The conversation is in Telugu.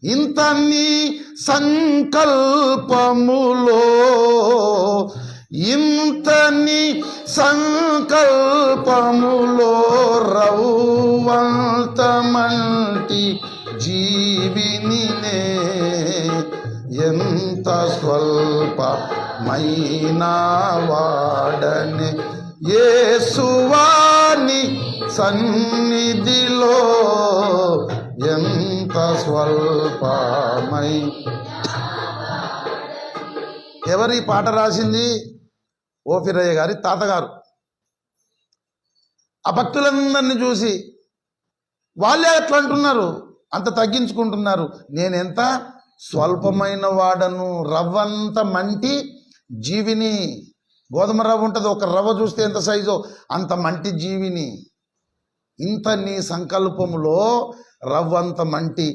ఇంత నీ సంకల్పములో, ఇంత నీ సంకల్పములో రవ్వంతమంటి జీవినినే ఎంత స్వల్పమైన వాడనే యేసువాని సన్నిధిలో ఎంత స్వల్పమై. ఎవరి పాట రాసింది? ఓఫిరయ్య గారి తాతగారు. ఆ భక్తులందరినీ చూసి వాళ్ళే అట్లా అంటున్నారు, అంత తగ్గించుకుంటున్నారు. నేనెంత స్వల్పమైన వాడను, రవ్వంత మంటి జీవిని. గోధుమ రవ్వ ఉంటుంది, ఒక రవ్వ చూస్తే ఎంత సైజో అంత మంటి జీవిని. ఇంత నీ సంకల్పములో రవ్వంత మంటి